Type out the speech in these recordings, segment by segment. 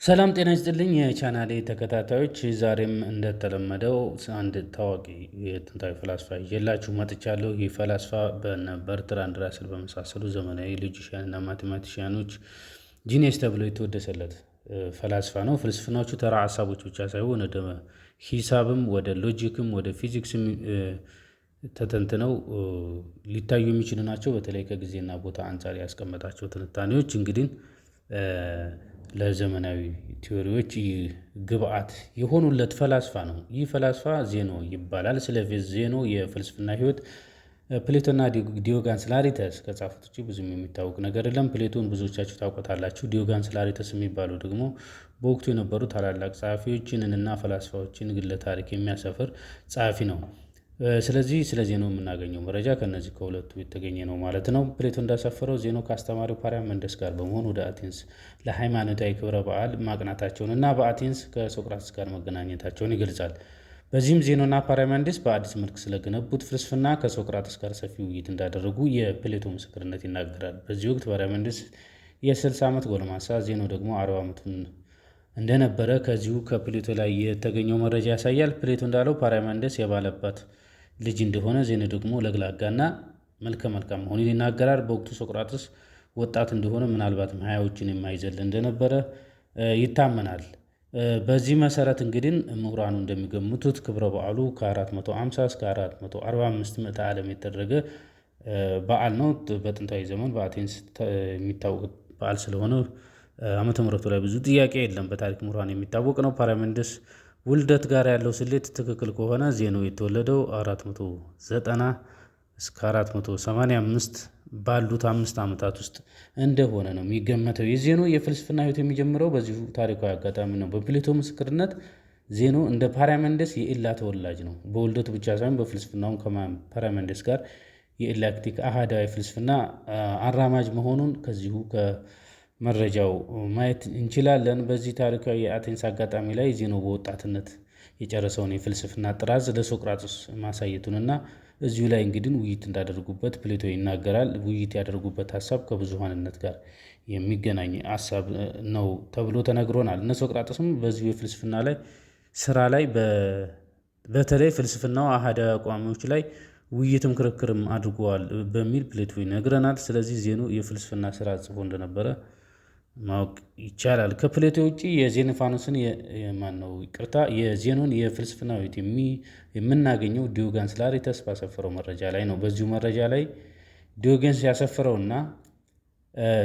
ሰላም ጤና ይስጥልኝ የቻናሌ ተከታታዮች፣ ዛሬም እንደተለመደው አንድ ታዋቂ የጥንታዊ ፈላስፋ ይዤላችሁ መጥቻለሁ። ይህ ፈላስፋ በነ በርትራንድ ራስል በመሳሰሉ ዘመናዊ ሎጂሺያን እና ማቴማቲሽያኖች ጂኒየስ ተብሎ የተወደሰለት ፈላስፋ ነው። ፍልስፍናዎቹ ተራ ሀሳቦች ብቻ ሳይሆን ወደ ሂሳብም ወደ ሎጂክም ወደ ፊዚክስም ተተንትነው ሊታዩ የሚችሉ ናቸው። በተለይ ከጊዜና ቦታ አንጻር ያስቀመጣቸው ትንታኔዎች እንግዲህ ለዘመናዊ ቲዎሪዎች ግብአት የሆኑለት ፈላስፋ ነው። ይህ ፈላስፋ ዜኖ ይባላል። ስለ ዜኖ የፍልስፍና ሕይወት ፕሌቶና ዲዮጋንስ ላሪተስ ከጻፉት ውጪ ብዙም የሚታወቅ ነገር የለም። ፕሌቶን ብዙዎቻችሁ ታውቁታላችሁ። ዲዮጋንስ ላሪተስ የሚባለው ደግሞ በወቅቱ የነበሩ ታላላቅ ጸሐፊዎችንና ፈላስፋዎችን ግለ ታሪክ የሚያሰፍር ጸሐፊ ነው። ስለዚህ ስለ ዜኖ የምናገኘው መረጃ ከነዚህ ከሁለቱ የተገኘ ነው ማለት ነው። ፕሌቶ እንዳሰፈረው ዜኖ ከአስተማሪው ፓራሜንደስ ጋር በመሆን ወደ አቴንስ ለሃይማኖታዊ ክብረ በዓል ማቅናታቸውን እና በአቴንስ ከሶቅራጥስ ጋር መገናኘታቸውን ይገልጻል። በዚህም ዜኖና ፓራሜንደስ በአዲስ መልክ ስለገነቡት ፍልስፍና ከሶቅራጥስ ጋር ሰፊ ውይይት እንዳደረጉ የፕሌቶ ምስክርነት ይናገራል። በዚህ ወቅት ፓራሜንደስ የ60 ዓመት ጎልማሳ፣ ዜኖ ደግሞ 40 ዓመቱን እንደነበረ ከዚሁ ከፕሌቶ ላይ የተገኘው መረጃ ያሳያል። ፕሌቶ እንዳለው ፓራሜንደስ የባለባት ልጅ እንደሆነ፣ ዜኖ ደግሞ ለግላጋና መልከ መልካም መሆኑን ይናገራል። በወቅቱ ሶቅራጥስ ወጣት እንደሆነ ምናልባትም ሀያዎችን የማይዘል እንደነበረ ይታመናል። በዚህ መሰረት እንግዲህ ምሁራኑ እንደሚገምቱት ክብረ በዓሉ ከ450 እስከ 445 ምዕተ ዓለም የተደረገ በዓል ነው። በጥንታዊ ዘመን በአቴንስ የሚታወቅ በዓል ስለሆነ ዓመተ ምሕረቱ ላይ ብዙ ጥያቄ የለም። በታሪክ ምሁራን የሚታወቅ ነው። ፓራሜንደስ ውልደት ጋር ያለው ስሌት ትክክል ከሆነ ዜኖ የተወለደው 490 እስከ 485 ባሉት 5 ዓመታት ውስጥ እንደሆነ ነው የሚገመተው። የዜኖ የፍልስፍና ሕይወት የሚጀምረው በዚሁ ታሪካዊ አጋጣሚ ነው። በፕሌቶ ምስክርነት ዜኖ እንደ ፓራሜንደስ የኢላ ተወላጅ ነው። በውልደቱ ብቻ ሳይሆን በፍልስፍናውም ከፓራሜንደስ ጋር የኤሌክትሪክ አሃዳዊ ፍልስፍና አራማጅ መሆኑን ከዚሁ ከመረጃው ማየት እንችላለን። በዚህ ታሪካዊ የአቴንስ አጋጣሚ ላይ ዜኖ በወጣትነት የጨረሰውን የፍልስፍና ጥራዝ ለሶቅራጥስ ማሳየቱንና እዚሁ ላይ እንግዲህ ውይይት እንዳደረጉበት ፕሌቶ ይናገራል። ውይይት ያደርጉበት ሀሳብ ከብዙሃንነት ጋር የሚገናኝ ሀሳብ ነው ተብሎ ተነግሮናል። እነ ሶቅራጥስም በዚሁ የፍልስፍና ላይ ስራ ላይ በተለይ ፍልስፍናው አሃዳዊ አቋሞች ላይ ውይይትም ክርክርም አድርገዋል በሚል ፕሌቶ ይነግረናል። ስለዚህ ዜኖ የፍልስፍና ስራ ጽፎ እንደነበረ ማወቅ ይቻላል። ከፕሌቶ ውጭ የዜኖፋኖስን የዜኖን የፍልስፍና ሕይወት የምናገኘው ዲዮጋንስ ላሪተስ ባሰፈረው መረጃ ላይ ነው። በዚሁ መረጃ ላይ ዲዮጋንስ ያሰፈረውና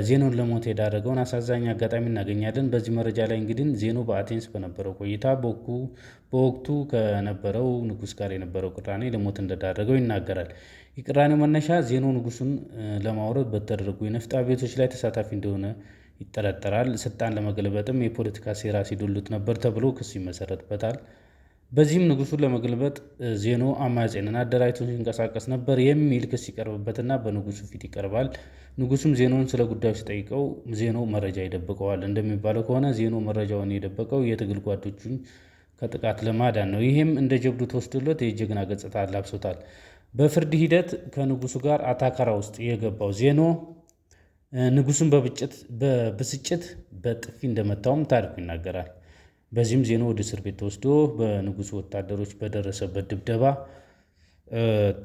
ዜኖን ለሞት የዳረገውን አሳዛኝ አጋጣሚ እናገኛለን። በዚህ መረጃ ላይ እንግዲህ ዜኖ በአቴንስ በነበረው ቆይታ በወቅቱ ከነበረው ንጉሥ ጋር የነበረው ቅራኔ ለሞት እንደዳረገው ይናገራል። የቅራኔው መነሻ ዜኖ ንጉሱን ለማውረድ በተደረጉ የነፍጥ አብዮቶች ላይ ተሳታፊ እንደሆነ ይጠረጠራል። ስልጣን ለመገልበጥም የፖለቲካ ሴራ ሲዶልት ነበር ተብሎ ክስ ይመሰረትበታል። በዚህም ንጉሱን ለመገልበጥ ዜኖ አማጺያንን አደራጅቶ ሲንቀሳቀስ ነበር የሚል ክስ ይቀርብበትና በንጉሱ ፊት ይቀርባል። ንጉሱም ዜኖን ስለ ጉዳዩ ሲጠይቀው ዜኖ መረጃ ይደብቀዋል። እንደሚባለው ከሆነ ዜኖ መረጃውን የደበቀው የትግል ጓዶቹን ከጥቃት ለማዳን ነው። ይህም እንደ ጀብዱ ተወስዶለት የጀግና ገጽታ አላብሶታል። በፍርድ ሂደት ከንጉሱ ጋር አታካራ ውስጥ የገባው ዜኖ ንጉሱን በብስጭት በጥፊ እንደመታውም ታሪኩ ይናገራል። በዚህም ዜኖ ወደ እስር ቤት ተወስዶ በንጉሱ ወታደሮች በደረሰበት ድብደባ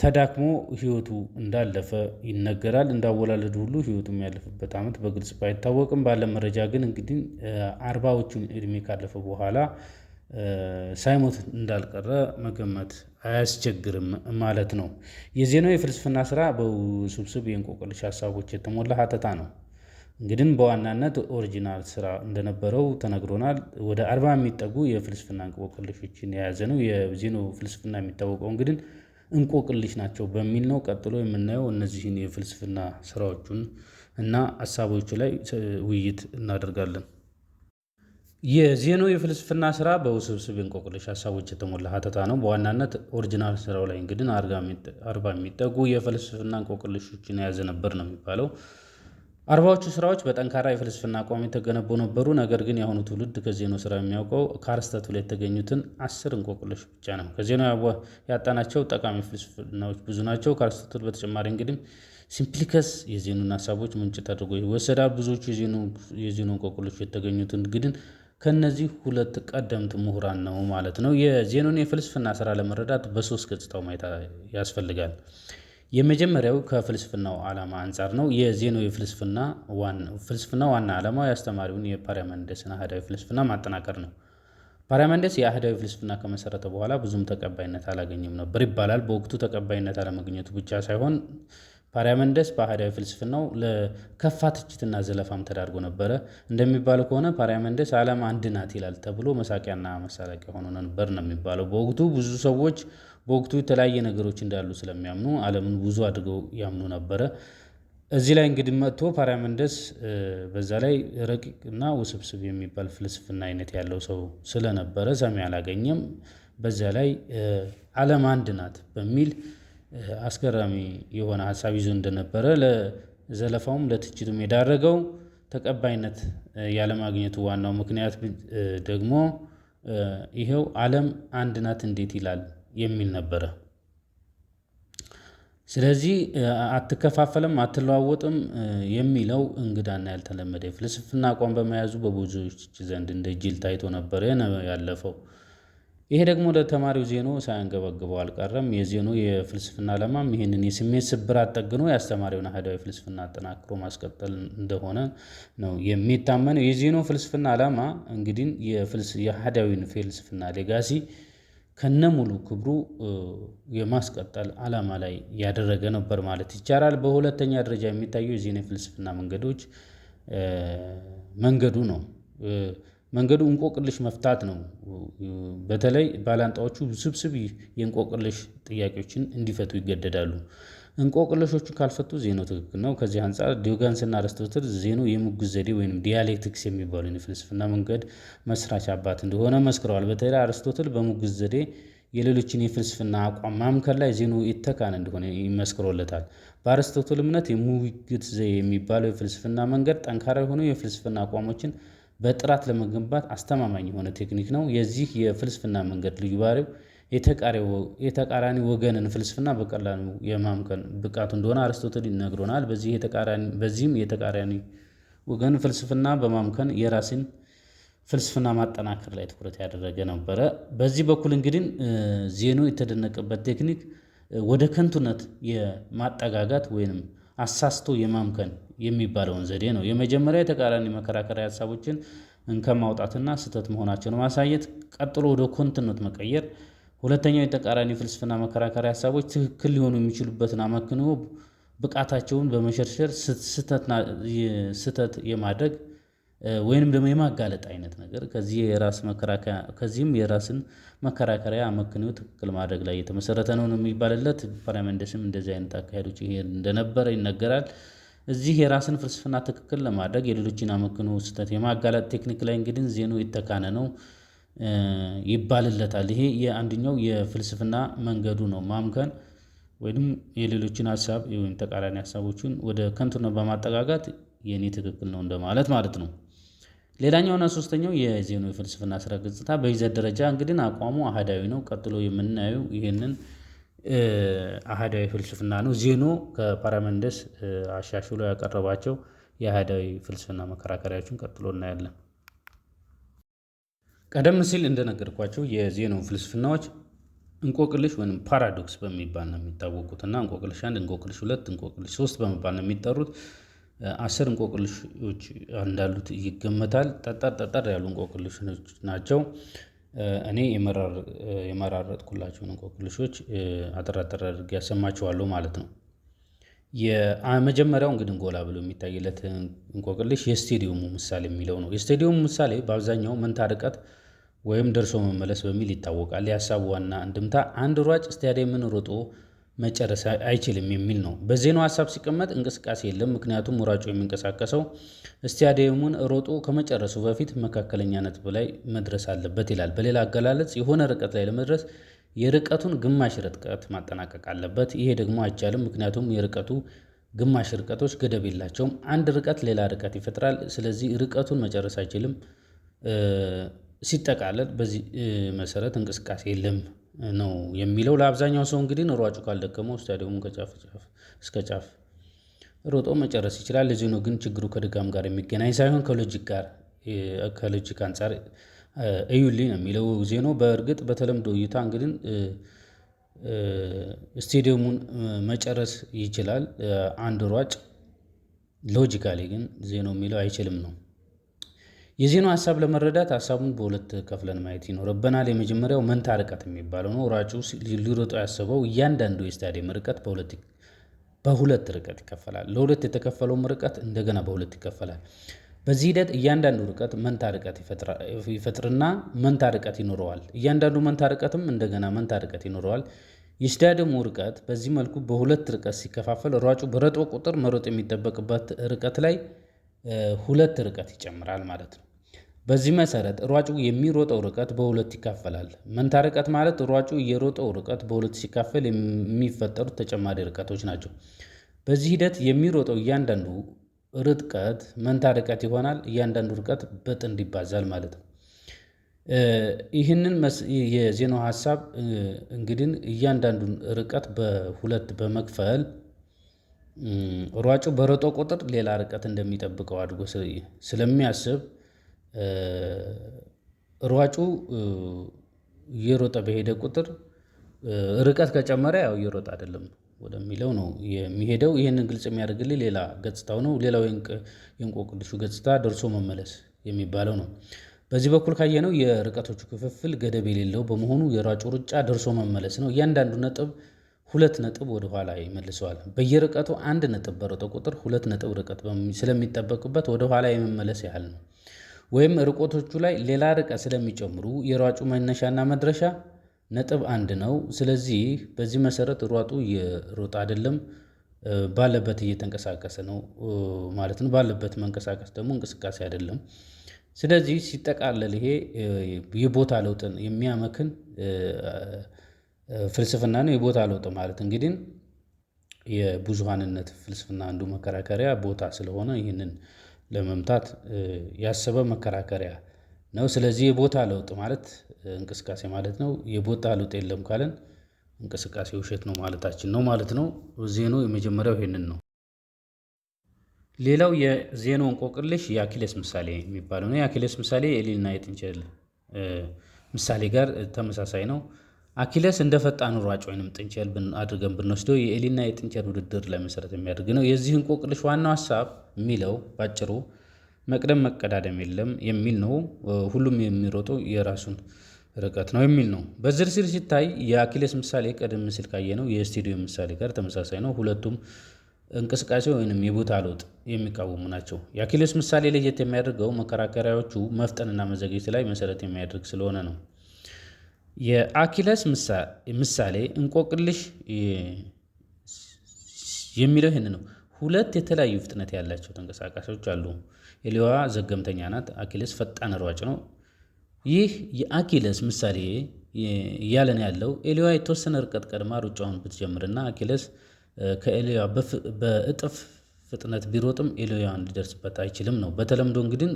ተዳክሞ ሕይወቱ እንዳለፈ ይነገራል። እንዳወላለዱ ሁሉ ሕይወቱ የሚያለፍበት ዓመት በግልጽ ባይታወቅም ባለ መረጃ ግን እንግዲህ 40ዎቹን ዕድሜ ካለፈ በኋላ ሳይሞት እንዳልቀረ መገመት አያስቸግርም ማለት ነው። የዜኖ የፍልስፍና ስራ በውስብስብ የእንቆቅልሽ ሀሳቦች የተሞላ ሀተታ ነው። እንግዲህ በዋናነት ኦሪጂናል ስራ እንደነበረው ተነግሮናል። ወደ 40 የሚጠጉ የፍልስፍና እንቆቅልሾችን የያዘ ነው። የዜኖ ፍልስፍና የሚታወቀው እንግዲህ እንቆቅልሽ ናቸው በሚል ነው። ቀጥሎ የምናየው እነዚህን የፍልስፍና ስራዎቹን እና ሀሳቦቹ ላይ ውይይት እናደርጋለን። የዜኖ የፍልስፍና ስራ በውስብስብ እንቆቅልሽ ሀሳቦች የተሞላ ሀተታ ነው። በዋናነት ኦሪጂናል ስራው ላይ እንግዲህ 40 የሚጠጉ የፍልስፍና እንቆቅልሾችን የያዘ ነበር ነው የሚባለው። 40ዎቹ ስራዎች በጠንካራ የፍልስፍና አቋም የተገነቡ ነበሩ። ነገር ግን የአሁኑ ትውልድ ከዜኖ ስራ የሚያውቀው ከአርስቶትል የተገኙትን 10 እንቆቅልሽ ብቻ ነው። ከዜኖ ያጣናቸው ጠቃሚ ፍልስፍናዎች ብዙ ናቸው። ከአርስቶትል በተጨማሪ እንግዲህ ሲምፕሊከስ የዜኖን ሀሳቦች ምንጭ ተደርጎ ይወሰዳል። ብዙዎቹ የዜኖ እንቆቅልሾች የተገኙትን እንግዲህ ከነዚህ ሁለት ቀደምት ምሁራን ነው ማለት ነው። የዜኖን የፍልስፍና ስራ ለመረዳት በሶስት ገጽታው ማየት ያስፈልጋል። የመጀመሪያው ከፍልስፍናው ዓላማ አንጻር ነው። የዜኖ ፍልስፍና ዋና ዓላማው የአስተማሪውን የፓርሜኒዴስን አህዳዊ ፍልስፍና ማጠናከር ነው። ፓርሜኒዴስ የአህዳዊ ፍልስፍና ከመሰረተ በኋላ ብዙም ተቀባይነት አላገኘም ነበር ይባላል። በወቅቱ ተቀባይነት አለማግኘቱ ብቻ ሳይሆን ፓርሜኒዴስ በአህዳዊ ፍልስፍናው ለከፋ ትችትና ዘለፋም ተዳርጎ ነበረ። እንደሚባለው ከሆነ ፓርሜኒዴስ ዓለም አንድ ናት ይላል ተብሎ መሳቂያና መሳለቂያ ሆኖ ነበር ነው የሚባለው። በወቅቱ ብዙ ሰዎች በወቅቱ የተለያየ ነገሮች እንዳሉ ስለሚያምኑ ዓለምን ብዙ አድርገው ያምኑ ነበረ። እዚህ ላይ እንግዲህ መጥቶ ፓርሜኒዴስ በዛ ላይ ረቂቅና ውስብስብ የሚባል ፍልስፍና አይነት ያለው ሰው ስለነበረ ሰሚ አላገኘም። በዛ ላይ ዓለም አንድ ናት በሚል አስገራሚ የሆነ ሀሳብ ይዞ እንደነበረ ለዘለፋውም ለትችቱም የዳረገው ተቀባይነት ያለማግኘቱ ዋናው ምክንያት ደግሞ ይሄው ዓለም አንድ ናት እንዴት ይላል የሚል ነበረ። ስለዚህ አትከፋፈልም አትለዋወጥም የሚለው እንግዳና ያልተለመደ የፍልስፍና አቋም በመያዙ በብዙዎች ዘንድ እንደ ጅል ታይቶ ነበር ያለፈው። ይሄ ደግሞ ለተማሪው ዜኖ ሳያንገበግበው አልቀረም። የዜኖ የፍልስፍና ዓላማም ይህንን የስሜት ስብራት ጠግኖ የአስተማሪውን አህዳዊ ፍልስፍና አጠናክሮ ማስቀጠል እንደሆነ ነው የሚታመነው። የዜኖ ፍልስፍና ዓላማ እንግዲህ የአህዳዊን ፍልስፍና ሌጋሲ ከነሙሉ ክብሩ የማስቀጠል ዓላማ ላይ ያደረገ ነበር ማለት ይቻላል። በሁለተኛ ደረጃ የሚታየው የዜኖ የፍልስፍና መንገዱ ነው። መንገዱ እንቆቅልሽ መፍታት ነው። በተለይ ባላንጣዎቹ ውስብስብ የእንቆቅልሽ ጥያቄዎችን እንዲፈቱ ይገደዳሉ። እንቆቅልሾቹን ካልፈቱ ዜኖ ትክክል ነው። ከዚህ አንጻር ዲዮጋንስና አርስቶትል ዜኖ የሙግት ዘዴ ወይም ዲያሌክቲክስ የሚባሉ የፍልስፍና መንገድ መስራች አባት እንደሆነ መስክረዋል። በተለይ አርስቶትል በሙግት ዘዴ የሌሎችን የፍልስፍና አቋም ማምከን ላይ ዜኖ የተካነ እንደሆነ ይመስክሮለታል። በአርስቶትል እምነት የሙግት ዘዴ የሚባለው የፍልስፍና መንገድ ጠንካራ የሆኑ የፍልስፍና አቋሞችን በጥራት ለመገንባት አስተማማኝ የሆነ ቴክኒክ ነው። የዚህ የፍልስፍና መንገድ ልዩ ባህሪው የተቃራኒ ወገንን ፍልስፍና በቀላሉ የማምከን ብቃቱ እንደሆነ አርስቶትል ይነግሮናል። በዚህም የተቃራኒ ወገን ፍልስፍና በማምከን የራስን ፍልስፍና ማጠናከር ላይ ትኩረት ያደረገ ነበረ። በዚህ በኩል እንግዲህ ዜኖ የተደነቀበት ቴክኒክ ወደ ከንቱነት የማጠጋጋት ወይንም አሳስቶ የማምከን የሚባለውን ዘዴ ነው። የመጀመሪያ የተቃራኒ መከራከሪያ ሀሳቦችን ከማውጣትና ስህተት መሆናቸውን ማሳየት፣ ቀጥሎ ወደ ኮንትነት መቀየር። ሁለተኛው የተቃራኒ ፍልስፍና መከራከሪያ ሀሳቦች ትክክል ሊሆኑ የሚችሉበትን አመክንዮ ብቃታቸውን በመሸርሸር ስህተት የማድረግ ወይንም ደግሞ የማጋለጥ አይነት ነገር። ከዚህም የራስን መከራከሪያ አመክንዮ ትክክል ማድረግ ላይ የተመሰረተ ነው የሚባልለት። ፓርሜኒዴስም እንደዚህ አይነት አካሄዶች ይሄድ እንደነበረ ይነገራል። እዚህ የራስን ፍልስፍና ትክክል ለማድረግ የሌሎችን አመክንዮ ስህተት የማጋለጥ ቴክኒክ ላይ እንግዲህ ዜኖ የተካነ ነው ይባልለታል። ይሄ የአንደኛው የፍልስፍና መንገዱ ነው። ማምከን ወይም የሌሎችን ሀሳብ ወይም ተቃራኒ ሀሳቦችን ወደ ከንቱነት በማጠጋጋት የኔ ትክክል ነው እንደማለት ማለት ነው። ሌላኛውና ሶስተኛው የዜኖ የፍልስፍና ስራ ገጽታ በይዘት ደረጃ እንግዲህ አቋሙ አህዳዊ ነው። ቀጥሎ የምናየው ይሄንን አህዳዊ ፍልስፍና ነው። ዜኖ ከፓርሜኒዴስ አሻሽሎ ያቀረባቸው የአህዳዊ ፍልስፍና መከራከሪያዎችን ቀጥሎ እናያለን። ቀደም ሲል እንደነገርኳቸው የዜኖ ፍልስፍናዎች እንቆቅልሽ ወይም ፓራዶክስ በሚባል ነው የሚታወቁት እና እንቆቅልሽ 1፣ እንቆቅልሽ 2፣ እንቆቅልሽ 3 በመባል ነው የሚጠሩት። 10 እንቆቅልሾች እንዳሉት ይገመታል። ጠጠር ያሉ እንቆቅልሾች ናቸው። እኔ የመራረጥኩላቸውን እንቆቅልሾች አጠር አድርጌ ያሰማችኋለሁ ማለት ነው። የመጀመሪያው እንግዲህ ጎላ ብሎ የሚታይለት እንቆቅልሽ የስቴዲየሙ ምሳሌ የሚለው ነው። የስቴዲየሙ ምሳሌ በአብዛኛው መንታ ርቀት ወይም ደርሶ መመለስ በሚል ይታወቃል። የሀሳቡ ዋና አንድምታ አንድ ሯጭ ስታዲየምን ሮጦ መጨረስ አይችልም የሚል ነው። በዜናው ሀሳብ ሲቀመጥ እንቅስቃሴ የለም፣ ምክንያቱም ሯጩ የሚንቀሳቀሰው ስታዲየሙን ሮጦ ከመጨረሱ በፊት መካከለኛ ነጥብ ላይ መድረስ አለበት ይላል። በሌላ አገላለጽ የሆነ ርቀት ላይ ለመድረስ የርቀቱን ግማሽ ርቀት ማጠናቀቅ አለበት። ይሄ ደግሞ አይቻልም፣ ምክንያቱም የርቀቱ ግማሽ ርቀቶች ገደብ የላቸውም። አንድ ርቀት ሌላ ርቀት ይፈጥራል። ስለዚህ ርቀቱን መጨረስ አይችልም። ሲጠቃለል በዚህ መሰረት እንቅስቃሴ የለም ነው የሚለው። ለአብዛኛው ሰው እንግዲህ ሯጩ ካልደከመው ስታዲየሙን ከጫፍ እስከ ጫፍ ሮጦ መጨረስ ይችላል። ለዚህ ነው ግን ችግሩ ከድካም ጋር የሚገናኝ ሳይሆን ከሎጂክ ጋር ከሎጂክ አንጻር እዩልኝ ነው የሚለው ዜናው። በእርግጥ በተለምዶ እይታ እንግዲህ ስቴዲየሙን መጨረስ ይችላል አንድ ሯጭ፣ ሎጂካሊ ግን ዜናው የሚለው አይችልም ነው። የዜናው ሀሳብ ለመረዳት ሀሳቡን በሁለት ከፍለን ማየት ይኖርብናል። የመጀመሪያው መንታ ርቀት የሚባለው ነው። ሯጩ ሊሮጠው ያሰበው እያንዳንዱ የስታዲየም ርቀት በሁለት ርቀት ይከፈላል። ለሁለት የተከፈለውም ርቀት እንደገና በሁለት ይከፈላል። በዚህ ሂደት እያንዳንዱ ርቀት መንታ ርቀት ይፈጥርና መንታ ርቀት ይኖረዋል። እያንዳንዱ መንታ ርቀትም እንደገና መንታ ርቀት ይኖረዋል። የስታዲየሙ ርቀት በዚህ መልኩ በሁለት ርቀት ሲከፋፈል ሯጩ በሮጠ ቁጥር መሮጥ የሚጠበቅበት ርቀት ላይ ሁለት ርቀት ይጨምራል ማለት ነው። በዚህ መሰረት ሯጩ የሚሮጠው ርቀት በሁለት ይካፈላል። መንታ ርቀት ማለት ሯጩ የሮጠው ርቀት በሁለት ሲካፈል የሚፈጠሩት ተጨማሪ ርቀቶች ናቸው። በዚህ ሂደት የሚሮጠው እያንዳንዱ ርቀት መንታ ርቀት ይሆናል። እያንዳንዱ ርቀት በጥንድ ይባዛል ማለት ነው። ይህንን የዜናው ሀሳብ እንግዲህ እያንዳንዱን ርቀት በሁለት በመክፈል ሯጩ በሮጠ ቁጥር ሌላ ርቀት እንደሚጠብቀው አድርጎ ስለሚያስብ ሯጩ እየሮጠ በሄደ ቁጥር ርቀት ከጨመረ ያው እየሮጠ አይደለም ወደሚለው ነው የሚሄደው። ይህንን ግልጽ የሚያደርግልኝ ሌላ ገጽታው ነው። ሌላው የእንቆቅልሹ ገጽታ ደርሶ መመለስ የሚባለው ነው። በዚህ በኩል ካየነው የርቀቶቹ ክፍፍል ገደብ የሌለው በመሆኑ የሯጩ ሩጫ ደርሶ መመለስ ነው። እያንዳንዱ ነጥብ 2 ነጥብ ወደ ኋላ ይመልሰዋል። በየርቀቱ 1 ነጥብ በሮጠ ቁጥር 2 ነጥብ ርቀት ስለሚጠበቅበት ወደ ኋላ የመመለስ ያህል ነው። ወይም ርቀቶቹ ላይ ሌላ ርቀት ስለሚጨምሩ የሯጩ መነሻና መድረሻ ነጥብ 1 ነው። ስለዚህ በዚህ መሰረት ሯጡ እየሮጠ አይደለም፣ ባለበት እየተንቀሳቀሰ ነው ማለት ነው። ባለበት መንቀሳቀስ ደግሞ እንቅስቃሴ አይደለም። ስለዚህ ሲጠቃለል ይሄ የቦታ ለውጥን የሚያመክን ፍልስፍና ነው። የቦታ ለውጥ ማለት እንግዲህ የብዙሃንነት ፍልስፍና አንዱ መከራከሪያ ቦታ ስለሆነ ይህንን ለመምታት ያሰበ መከራከሪያ ነው። ስለዚህ የቦታ ለውጥ ማለት እንቅስቃሴ ማለት ነው። የቦታ ለውጥ የለም ካለን እንቅስቃሴ ውሸት ነው ማለታችን ነው ማለት ነው። ዜናው የመጀመሪያው ይሄንን ነው። ሌላው የዜናው እንቆቅልሽ የአኪሌስ ምሳሌ የሚባለው ነው። የአኪሌስ ምሳሌ የኤሊና የጥንቸል ምሳሌ ጋር ተመሳሳይ ነው። አኪሌስ እንደ ፈጣኑ ሯጭ ወይንም ጥንቸል አድርገን ብንወስደው የኤሊና የጥንቸል ውድድር ላይ መሰረት የሚያደርግ ነው። የዚህ እንቆቅልሽ ዋናው ሀሳብ የሚለው ባጭሩ መቅደም መቀዳደም የለም የሚል ነው። ሁሉም የሚሮጠው የራሱን ርቀት ነው የሚል ነው። በዝርዝር ሲታይ የአኪሌስ ምሳሌ ቀደም ሲል ካየነው የስቴዲየም ምሳሌ ጋር ተመሳሳይ ነው። ሁለቱም እንቅስቃሴ ወይንም የቦታ ለውጥ የሚቃወሙ ናቸው። የአኪሌስ ምሳሌ ለየት የሚያደርገው መከራከሪያዎቹ መፍጠንና መዘግየት ላይ መሰረት የሚያደርግ ስለሆነ ነው። የአኪሌስ ምሳሌ እንቆቅልሽ የሚለው ይህን ነው። ሁለት የተለያዩ ፍጥነት ያላቸው ተንቀሳቃሾች አሉ። ኤሊዋ ዘገምተኛ ናት፣ አኪሌስ ፈጣን ሯጭ ነው። ይህ የአኪሌስ ምሳሌ እያለን ያለው ኤሊዋ የተወሰነ ርቀት ቀድማ ሩጫውን ብትጀምርና አኪሌስ ከኤሊዋ በእጥፍ ፍጥነት ቢሮጥም ኤሊዋን ሊደርስበት አይችልም ነው። በተለምዶ እንግዲህ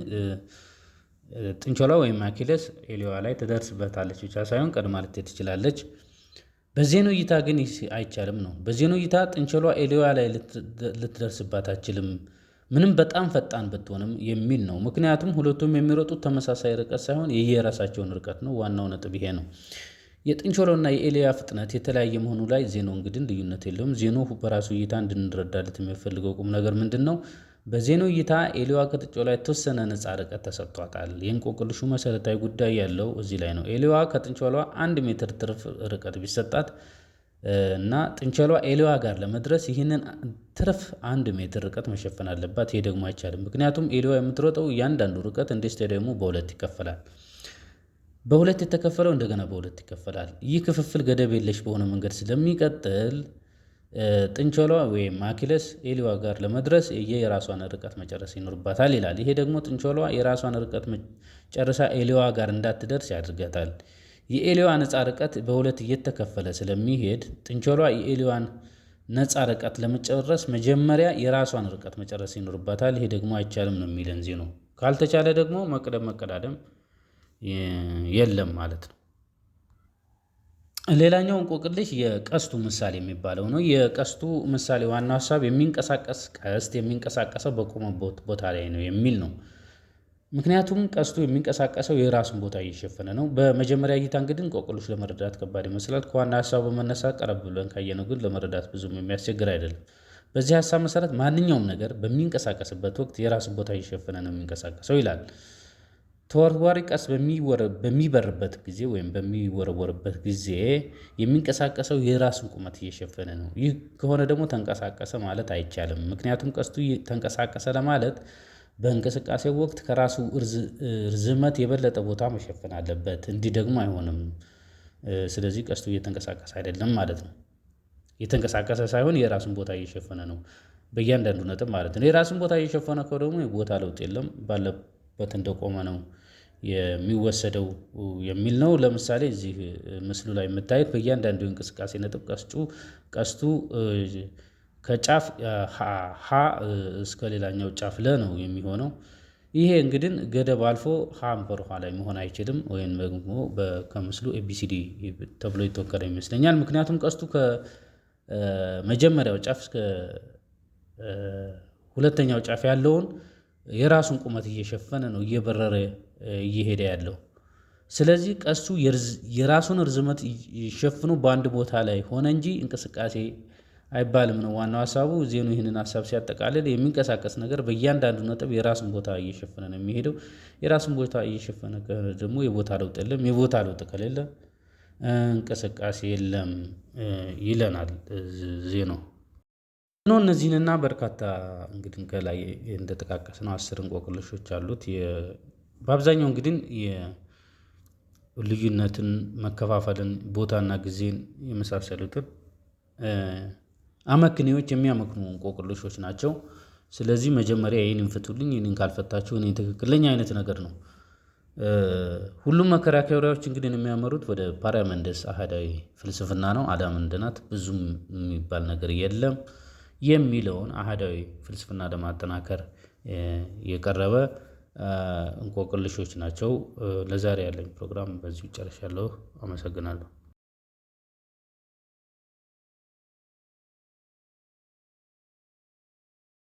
ጥንቸሏ ወይም አኪሌስ ኤሊዋ ላይ ትደርስበታለች ብቻ ሳይሆን ቀድማ ልትሄድ ትችላለች። በዜናው እይታ ግን አይቻልም ነው። በዜናው እይታ ጥንቸሏ ኤሊዋ ላይ ልትደርስባት አትችልም ምንም በጣም ፈጣን ብትሆንም የሚል ነው። ምክንያቱም ሁለቱም የሚሮጡት ተመሳሳይ ርቀት ሳይሆን የየራሳቸውን ርቀት ነው። ዋናው ነጥብ ይሄ ነው። የጥንቸሏና የኤሊያ ፍጥነት የተለያየ መሆኑ ላይ ዜናው እንግዲህ ልዩነት የለውም። ዜናው በራሱ እይታ እንድንረዳለት የሚፈልገው ቁም ነገር ምንድን ነው? በዜናው እይታ ኤሊዋ ከጥንቸሏ የተወሰነ ነፃ ርቀት ተሰጥቷታል። የእንቆቅልሹ መሰረታዊ ጉዳይ ያለው እዚህ ላይ ነው። ኤሊዋ ከጥንቸሏ 1 ሜትር ትርፍ ርቀት ቢሰጣት እና ጥንቸሏ ኤሊዋ ጋር ለመድረስ ይህንን ትርፍ 1 ሜትር ርቀት መሸፈን አለባት። ይሄ ደግሞ አይቻልም። ምክንያቱም ኤሊዋ የምትሮጠው እያንዳንዱ ርቀት እንደ ስታዲየሙ በሁለት ይከፈላል። በሁለት የተከፈለው እንደገና በሁለት ይከፈላል። ይህ ክፍፍል ገደብ የለሽ በሆነ መንገድ ስለሚቀጥል ጥንቸሏ ወይም አኪሌስ ኤሊዋ ጋር ለመድረስ የራሷን ርቀት መጨረስ ይኖርባታል ይላል። ይሄ ደግሞ ጥንቸሏ የራሷን ርቀት ጨርሳ ኤሊዋ ጋር እንዳትደርስ ያደርጋታል። የኤሊዋ ነፃ ርቀት በሁለት እየተከፈለ ስለሚሄድ ጥንቸሏ የኤሊዋን ነፃ ርቀት ለመጨረስ መጀመሪያ የራሷን ርቀት መጨረስ ይኖርባታል። ይሄ ደግሞ አይቻልም ነው የሚለን ዜናው። ካልተቻለ ደግሞ መቀዳደም የለም ማለት ነው። ሌላኛው እንቆቅልሽ የቀስቱ ምሳሌ የሚባለው ነው። የቀስቱ ምሳሌ ዋናው ሀሳብ የሚንቀሳቀስ ቀስት የሚንቀሳቀሰው በቆመበት ቦታ ላይ ነው የሚል ነው። ምክንያቱም ቀስቱ የሚንቀሳቀሰው የራሱን ቦታ እየሸፈነ ነው። በመጀመሪያ እይታ እንግዲህ እንቆቅልሽ ለመረዳት ከባድ ይመስላል። ከዋና ሀሳቡ በመነሳት ቀረብ ብለን ካየነው ግን ለመረዳት ብዙም የሚያስቸግር አይደለም። በዚህ ሀሳብ መሰረት ማንኛውም ነገር በሚንቀሳቀስበት ወቅት የራሱን ቦታ እየሸፈነ ነው የሚንቀሳቀሰው ይላል። ተወርዋሪ ቀስት በሚበርበት ጊዜ ወይም በሚወረወርበት ጊዜ የሚንቀሳቀሰው የራሱን ቁመት እየሸፈነ ነው። ይህ ከሆነ ደግሞ ተንቀሳቀሰ ማለት አይቻልም። ምክንያቱም ቀስቱ ተንቀሳቀሰ ለማለት በእንቅስቃሴ ወቅት ከራሱ ርዝመት የበለጠ ቦታ መሸፈን አለበት። እንዲህ ደግሞ አይሆንም። ስለዚህ ቀስቱ እየተንቀሳቀሰ አይደለም ማለት ነው። እየተንቀሳቀሰ ሳይሆን የራሱን ቦታ እየሸፈነ ነው በእያንዳንዱ ነጥብ ማለት ነው። የራሱን ቦታ እየሸፈነ ከሆነ ደግሞ የቦታ ለውጥ የለም፣ ባለበት እንደቆመ ነው የሚወሰደው የሚል ነው። ለምሳሌ እዚህ ምስሉ ላይ የምታዩት በእያንዳንዱ እንቅስቃሴ ነጥብ ቀስቱ ከጫፍ ሀ እስከ ሌላኛው ጫፍ ለ ነው የሚሆነው። ይሄ እንግዲህ ገደብ አልፎ ሀም በርኋ ላይ መሆን አይችልም፣ ወይም ደግሞ ከምስሉ ኤቢሲዲ ተብሎ የተወከለ ይመስለኛል። ምክንያቱም ቀስቱ ከመጀመሪያው ጫፍ እስከ ሁለተኛው ጫፍ ያለውን የራሱን ቁመት እየሸፈነ ነው እየበረረ እየሄደ ያለው። ስለዚህ ቀስቱ የራሱን ርዝመት ሸፍኖ በአንድ ቦታ ላይ ሆነ እንጂ እንቅስቃሴ አይባልም ነው ዋናው ሀሳቡ። ዜኑ ይህንን ሀሳብ ሲያጠቃልል የሚንቀሳቀስ ነገር በእያንዳንዱ ነጥብ የራሱን ቦታ እየሸፈነ ነው የሚሄደው። የራሱን ቦታ እየሸፈነ ደግሞ የቦታ ለውጥ የለም። የቦታ ለውጥ ከሌለ እንቅስቃሴ የለም ይለናል ዜናው። እነዚህንና በርካታ እንግዲህ ከላይ እንደጠቃቀስ ነው 10 እንቆቅልሾች አሉት። በአብዛኛው እንግዲህ ልዩነትን፣ መከፋፈልን፣ ቦታና ጊዜን የመሳሰሉትን አመክንዮዎች የሚያመክኑ እንቆቅልሾች ናቸው። ስለዚህ መጀመሪያ ይህንን ፍቱልኝ፣ ይህንን ካልፈታችሁ እኔ ትክክለኛ አይነት ነገር ነው። ሁሉም መከራከሪያዎች እንግዲህ የሚያመሩት ወደ ፓራሜንደስ አሃዳዊ ፍልስፍና ነው። አዳም እንደናት ብዙም የሚባል ነገር የለም የሚለውን አሃዳዊ ፍልስፍና ለማጠናከር የቀረበ እንቆቅልሾች ናቸው። ለዛሬ ያለኝ ፕሮግራም በዚሁ ጨርሻለሁ። አመሰግናለሁ።